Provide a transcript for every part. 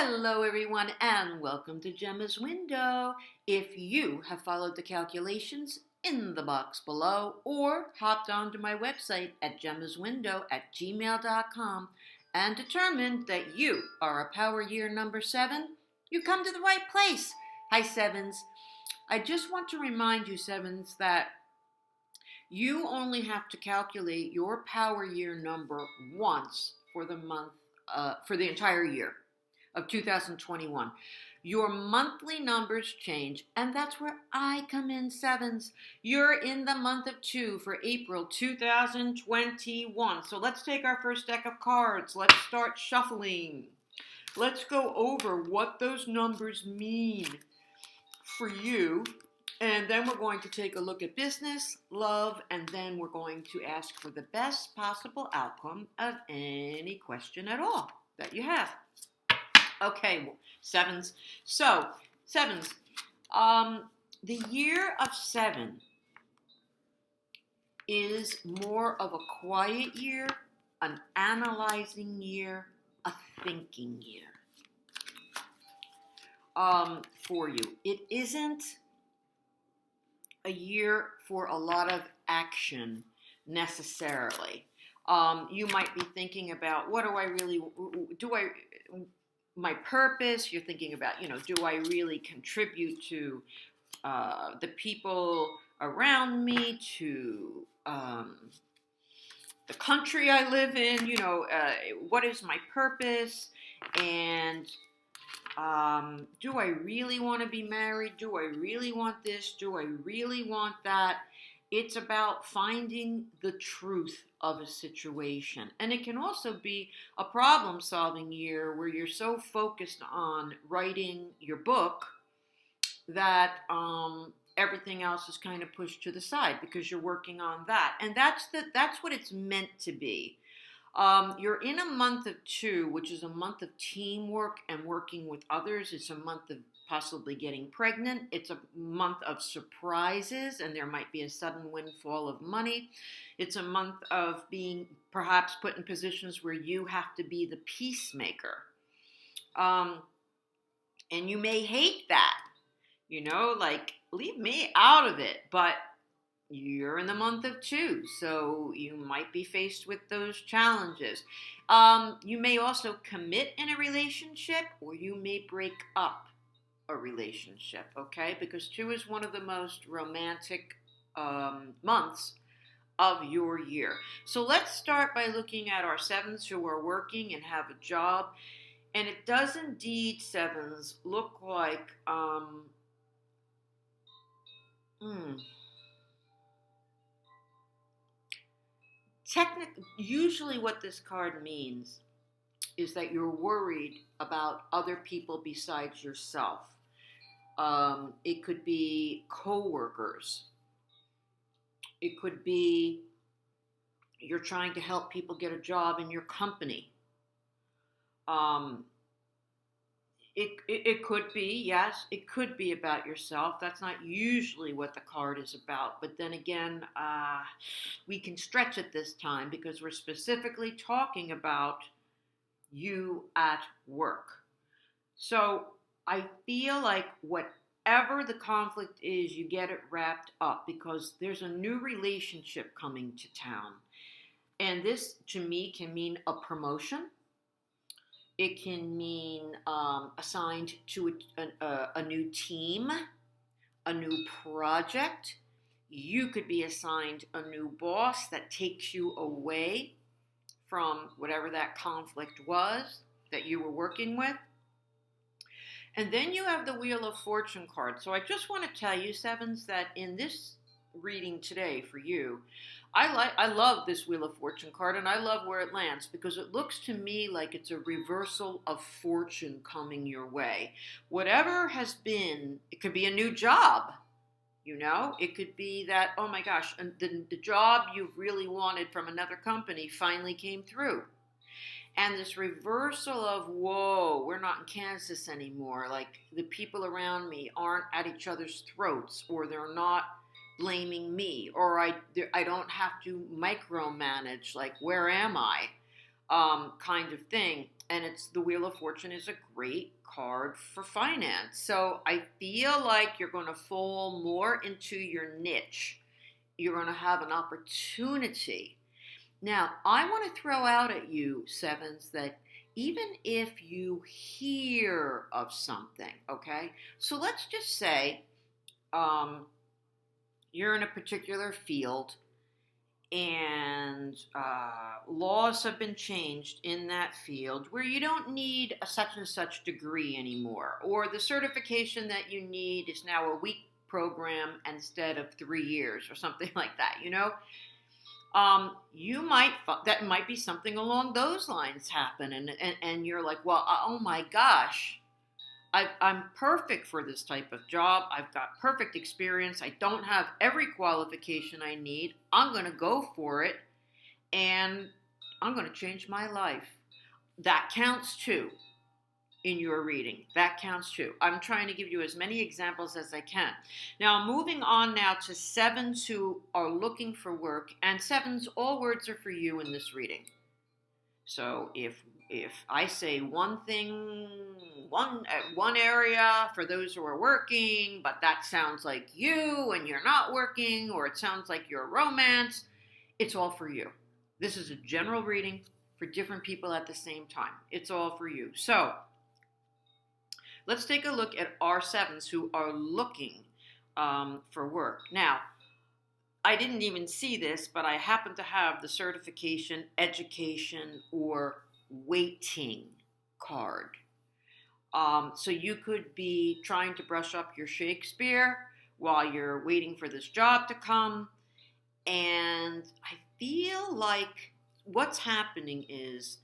Hello, everyone, and welcome to Gemma's Window. If you have followed the calculations in the box below or hopped onto my website at gemmaswindow@gmail.com and determined that you are a power year number 7, you come to the right place. Hi, sevens. I just want to remind you, sevens, that you only have to calculate your power year number once for the entire year of 2021. Your monthly numbers change, and that's where I come in, sevens. You're in the month of 2 for April 2021. So let's take our first deck of cards. Let's start shuffling. Let's go over what those numbers mean for you. And then we're going to take a look at business, love, and then we're going to ask for the best possible outcome of any question at all that you have. Okay, sevens. So, sevens. The year of 7 is more of a quiet year, an analyzing year, a thinking year for you. It isn't a year for a lot of action necessarily. You might be thinking about, what do I really do? My purpose. You're thinking about, do I really contribute to the people around me, to the country I live in? What is my purpose? And do I really want to be married? Do I really want this? Do I really want that? It's about finding the truth of a situation. And it can also be a problem-solving year where you're so focused on writing your book that everything else is kind of pushed to the side because you're working on that. And that's what it's meant to be. You're in a month of 2, which is a month of teamwork and working with others. It's a month of possibly getting pregnant. It's a month of surprises, and there might be a sudden windfall of money. It's a month of being perhaps put in positions where you have to be the peacemaker. And you may hate that, like, leave me out of it, but you're in the month of 2, so you might be faced with those challenges. You may also commit in a relationship, or you may break up a relationship, okay? Because 2 is one of the most romantic months of your year. So let's start by looking at our sevens who are working and have a job. And it does indeed, sevens, look like usually what this card means is that you're worried about other people besides yourself. It could be coworkers. It could be you're trying to help people get a job in your company. It could be, yes, it could be about yourself. That's not usually what the card is about. But then again, we can stretch it this time because we're specifically talking about you at work. So I feel like whatever the conflict is, you get it wrapped up because there's a new relationship coming to town. And this, to me, can mean a promotion. It can mean assigned to a new team, a new project. You could be assigned a new boss that takes you away from whatever that conflict was that you were working with. And then you have the Wheel of Fortune card. So I just want to tell you, sevens, that in this reading today for you, I love this Wheel of Fortune card, and I love where it lands because it looks to me like it's a reversal of fortune coming your way. Whatever has been, it could be a new job, it could be that, oh my gosh, and the job you've really wanted from another company finally came through. And this reversal of, whoa, we're not in Kansas anymore. Like, the people around me aren't at each other's throats, or they're not blaming me, or I don't have to micromanage, like, where am I, kind of thing. and it's the Wheel of Fortune is a great card for finance. So I feel like you're going to fall more into your niche. You're going to have an opportunity. Now, I want to throw out at you, sevens, that even if you hear of something, okay? So let's just say you're in a particular field and laws have been changed in that field where you don't need a such and such degree anymore, or the certification that you need is now a week program instead of 3 years or something like that, you know. You might, that might be something along those lines happen, and you're like, well, oh my gosh, I'm perfect for this type of job. I've got perfect experience. I don't have every qualification I need. I'm going to go for it, and I'm going to change my life. That counts too in your reading. That counts too. I'm trying to give you as many examples as I can. Now, moving on now to sevens who are looking for work, and sevens, all words are for you in this reading. So if I say one thing, one area for those who are working, but that sounds like you and you're not working, or it sounds like your romance, it's all for you. This is a general reading for different people at the same time. It's all for you. So let's take a look at our sevens who are looking for work. Now, I didn't even see this, but I happen to have the certification, education, or waiting card. So you could be trying to brush up your Shakespeare while you're waiting for this job to come. And I feel like what's happening is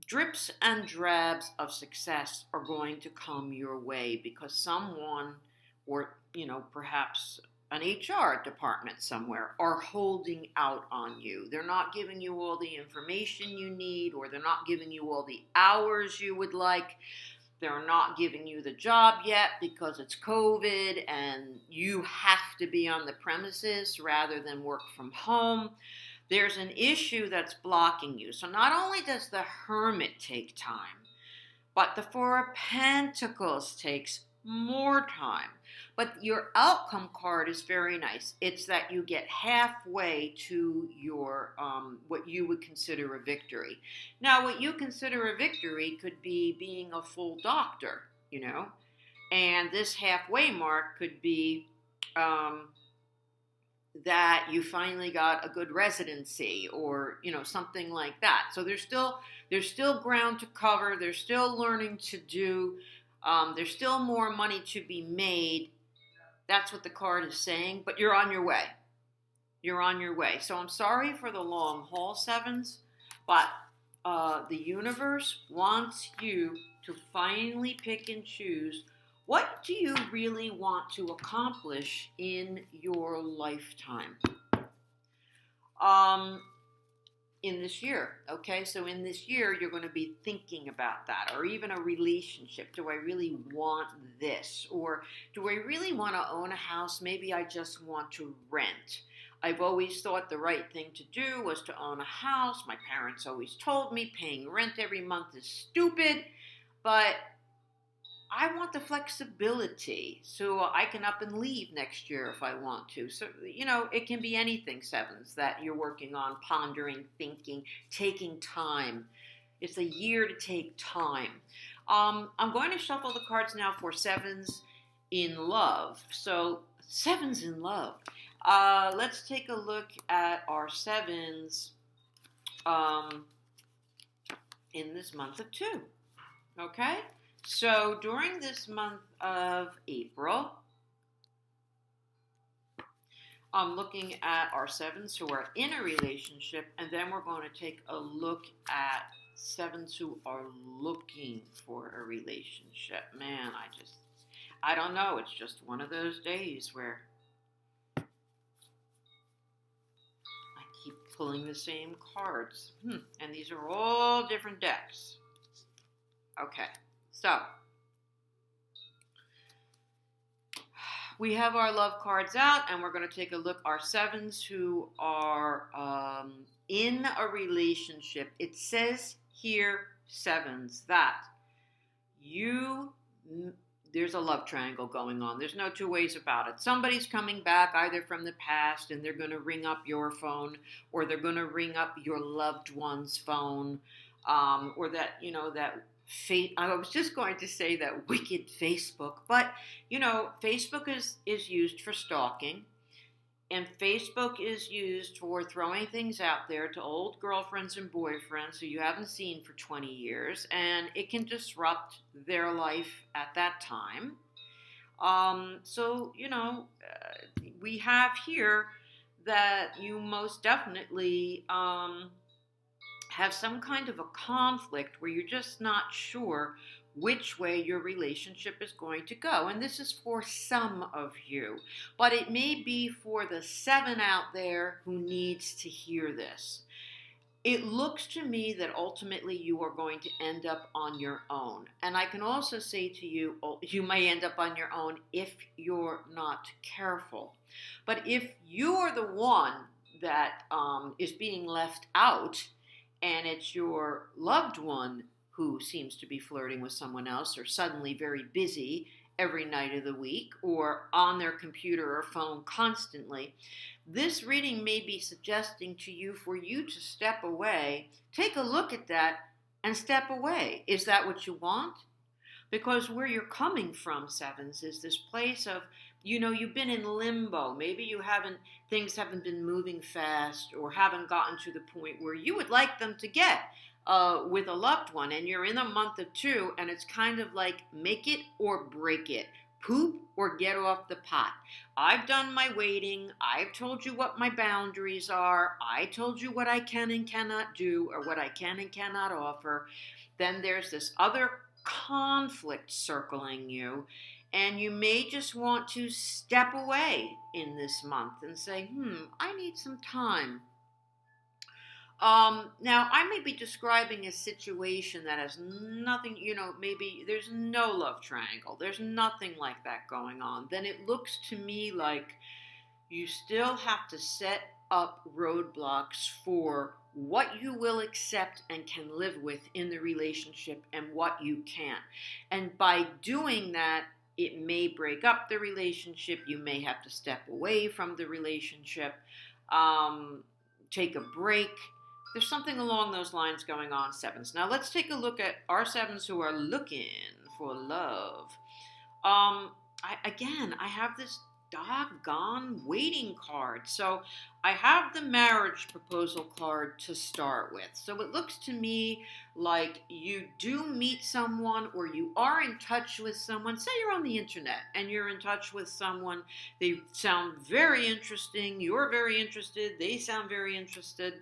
drips and drabs of success are going to come your way because someone, or perhaps an HR department somewhere, are holding out on you. They're not giving you all the information you need, or they're not giving you all the hours you would like. They're not giving you the job yet because it's COVID and you have to be on the premises rather than work from home. There's an issue that's blocking you. So not only does the Hermit take time, but the Four of Pentacles takes more time. But your outcome card is very nice. It's that you get halfway to your what you would consider a victory. Now, what you consider a victory could be being a full doctor, and this halfway mark could be that you finally got a good residency, or something like that. So there's still ground to cover. There's still learning to do. There's still more money to be made. That's what the card is saying, but you're on your way. You're on your way. So I'm sorry for the long haul, sevens, but the universe wants you to finally pick and choose, what do you really want to accomplish in your lifetime? In this year, okay? So in this year, you're going to be thinking about that, or even a relationship. Do I really want this? Or do I really want to own a house? Maybe I just want to rent. I've always thought the right thing to do was to own a house. My parents always told me paying rent every month is stupid, but I want the flexibility so I can up and leave next year if I want to. So, it can be anything, sevens, that you're working on, pondering, thinking, taking time. It's a year to take time. I'm going to shuffle the cards now for sevens in love. So, sevens in love. Let's take a look at our sevens in this month of 2. Okay? So during this month of April, I'm looking at our sevens who are in a relationship, and then we're going to take a look at sevens who are looking for a relationship. Man, I don't know. It's just one of those days where I keep pulling the same cards. And these are all different decks. Okay. So, we have our love cards out, and we're going to take a look. Our sevens who are in a relationship. It says here sevens, that you there's a love triangle going on. There's no two ways about it. Somebody's coming back either from the past and they're going to ring up your phone, or they're going to ring up your loved one's phone, or that, that fate. I was just going to say that wicked Facebook, but, Facebook is used for stalking. And Facebook is used for throwing things out there to old girlfriends and boyfriends who you haven't seen for 20 years, and it can disrupt their life at that time. We have here that you most definitely have some kind of a conflict where you're just not sure which way your relationship is going to go. And this is for some of you, but it may be for the 7 out there who needs to hear this. It looks to me that ultimately you are going to end up on your own. And I can also say to you, you may end up on your own if you're not careful. But if you're the one that is being left out, and it's your loved one who seems to be flirting with someone else, or suddenly very busy every night of the week, or on their computer or phone constantly, this reading may be suggesting to you for you to step away. Take a look at that and step away. Is that what you want? Because where you're coming from, sevens, is this place of, you've been in limbo. Maybe things haven't been moving fast, or haven't gotten to the point where you would like them to get with a loved one, and you're in a month or two, and it's kind of like make it or break it, poop or get off the pot. I've done my waiting. I've told you what my boundaries are. I told you what I can and cannot do, or what I can and cannot offer. Then there's this other conflict circling you, and you may just want to step away in this month and say, I need some time. Now, I may be describing a situation that has nothing, maybe there's no love triangle. There's nothing like that going on. Then it looks to me like you still have to set up roadblocks for what you will accept and can live with in the relationship, and what you can't. And by doing that, it may break up the relationship. You may have to step away from the relationship, take a break. There's something along those lines going on, sevens. Now let's take a look at our sevens who are looking for love. I have this doggone waiting card. So I have the marriage proposal card to start with. So it looks to me like you do meet someone, or you are in touch with someone. Say you're on the internet and you're in touch with someone. They sound very interesting. You're very interested. They sound very interested.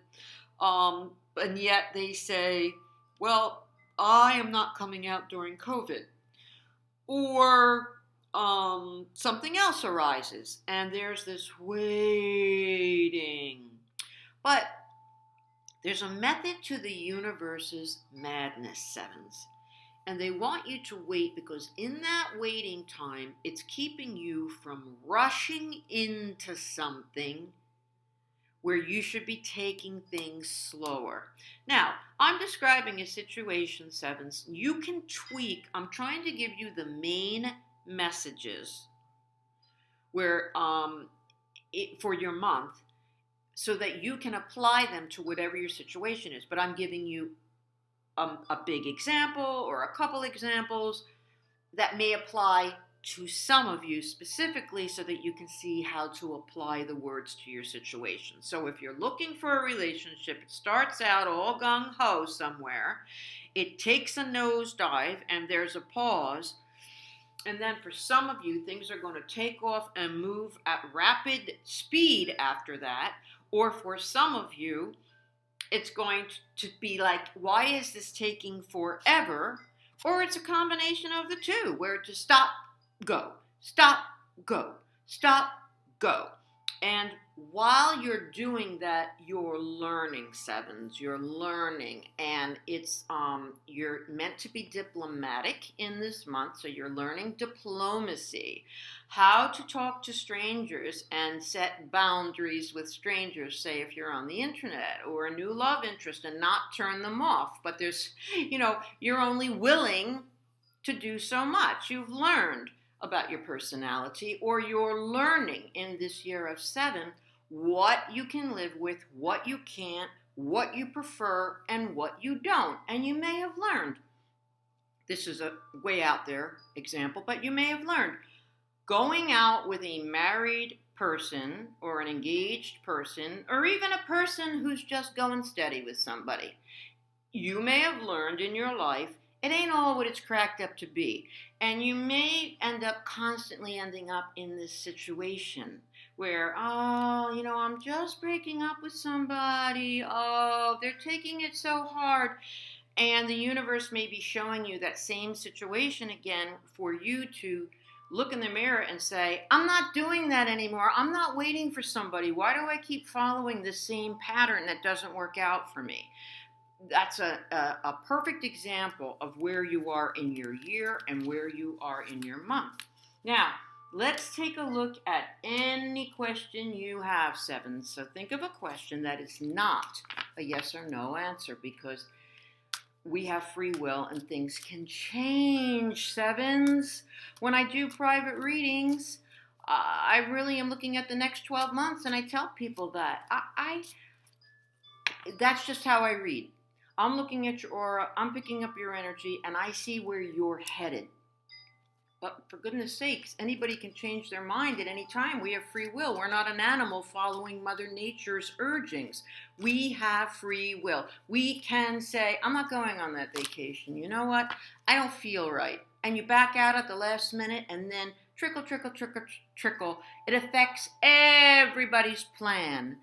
And yet they say, well, I am not coming out during COVID. Or something else arises, and there's this waiting. But there's a method to the universe's madness, sevens. And they want you to wait, because in that waiting time, it's keeping you from rushing into something where you should be taking things slower. Now, I'm describing a situation, sevens. You can tweak. I'm trying to give you the main messages where for your month, so that you can apply them to whatever your situation is. But I'm giving you a big example, or a couple examples that may apply to some of you specifically, so that you can see how to apply the words to your situation. So if you're looking for a relationship, it starts out all gung-ho somewhere, it takes a nosedive, and there's a pause, and then for some of you, things are going to take off and move at rapid speed after that. Or for some of you, it's going to be like, why is this taking forever? Or it's a combination of the two, where to stop, go, stop, go, stop, go. And while you're doing that, you're learning, sevens. You're learning, and it's you're meant to be diplomatic in this month, so you're learning diplomacy, how to talk to strangers and set boundaries with strangers. Say if you're on the internet or a new love interest, and not turn them off. But there's, you're only willing to do so much. You've learned about your personality, or you're learning in this year of 7 what you can live with, what you can't, what you prefer, and what you don't. And you may have learned, this is a way out there example, but you may have learned going out with a married person or an engaged person, or even a person who's just going steady with somebody. You may have learned in your life it ain't all what it's cracked up to be. And you may end up constantly ending up in this situation where, I'm just breaking up with somebody. Oh, they're taking it so hard. And the universe may be showing you that same situation again for you to look in the mirror and say, I'm not doing that anymore. I'm not waiting for somebody. Why do I keep following the same pattern that doesn't work out for me? That's a perfect example of where you are in your year and where you are in your month. Now, let's take a look at any question you have, sevens. So think of a question that is not a yes or no answer, because we have free will and things can change, sevens. When I do private readings, I really am looking at the next 12 months, and I tell people that. That's just how I read. I'm looking at your aura, I'm picking up your energy, and I see where you're headed. But for goodness sakes, anybody can change their mind at any time. We have free will. We're not an animal following Mother Nature's urgings. We have free will. We can say, I'm not going on that vacation. You know what? I don't feel right. And you back out at the last minute, and then trickle, trickle, trickle, trickle. It affects everybody's plan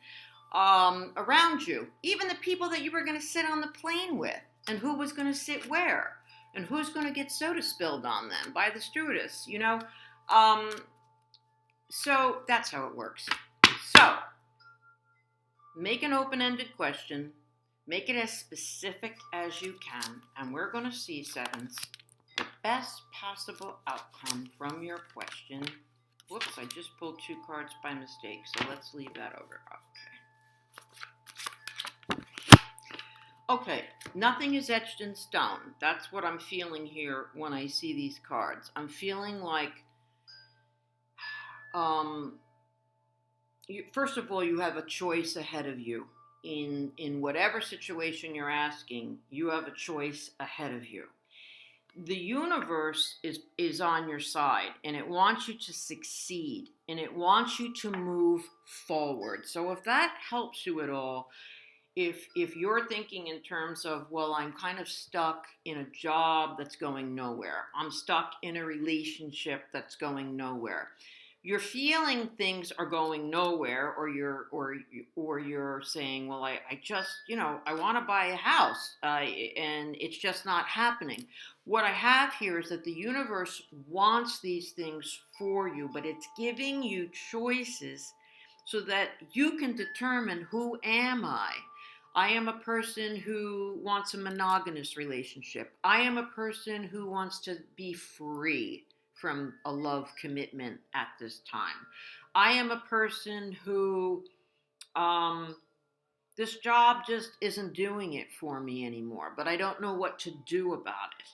around you, even the people that you were going to sit on the plane with, and who was going to sit where, and who's going to get soda spilled on them by the stewardess, so that's how it works. So make an open-ended question, make it as specific as you can, and we're going to see, sevens, the best possible outcome from your question. Whoops, I just pulled 2 cards by mistake, so let's leave that over. Okay, nothing is etched in stone. That's what I'm feeling here when I see these cards. I'm feeling like, first of all, you have a choice ahead of you. In whatever situation you're asking, you have a choice ahead of you. The universe is on your side, and it wants you to succeed, and it wants you to move forward. So if that helps you at all, if you're thinking in terms of, well, I'm kind of stuck in a job that's going nowhere, I'm stuck in a relationship that's going nowhere, you're feeling things are going nowhere, or you're saying, well, I just, I want to buy a house, and it's just not happening. What I have here is that the universe wants these things for you, but it's giving you choices so that you can determine, who am I? I am a person who wants a monogamous relationship. I am a person who wants to be free from a love commitment at this time. I am a person who, this job just isn't doing it for me anymore, but I don't know what to do about it.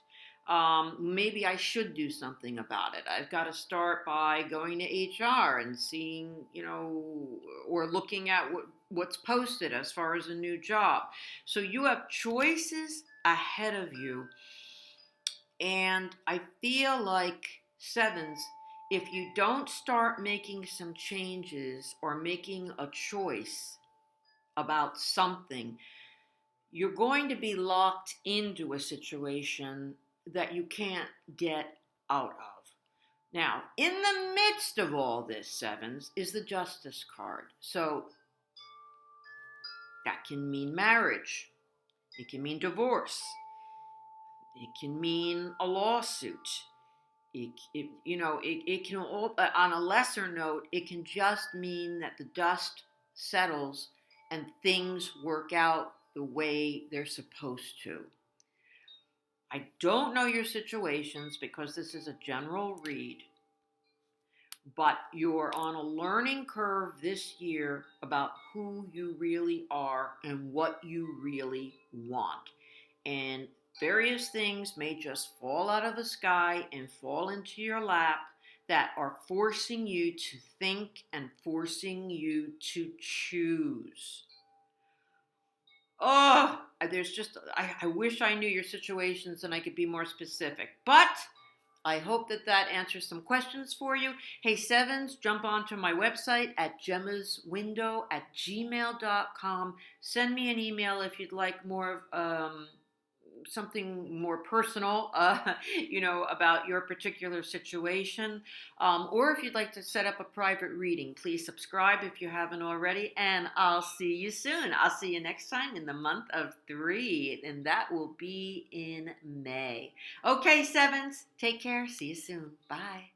Maybe I should do something about it. I've got to start by going to HR and seeing, or looking at what's posted as far as a new job. So you have choices ahead of you. And I feel like, sevens, if you don't start making some changes or making a choice about something, you're going to be locked into a situation that you can't get out of. Now, in the midst of all this, sevens, is the Justice card. So that can mean marriage. It can mean divorce. It can mean a lawsuit. It can all, on a lesser note, it can just mean that the dust settles and things work out the way they're supposed to. I don't know your situations because this is a general read, but you're on a learning curve this year about who you really are and what you really want. And various things may just fall out of the sky and fall into your lap that are forcing you to think and forcing you to choose. Oh, there's just, I wish I knew your situations and I could be more specific. But I hope that answers some questions for you. Hey, Sevens, jump onto my website at gemmaswindow@gmail.com. Send me an email if you'd like more something more personal, about your particular situation. Or if you'd like to set up a private reading, please subscribe if you haven't already. And I'll see you soon. I'll see you next time in the month of 3, and that will be in May. Okay, Sevens, take care. See you soon. Bye.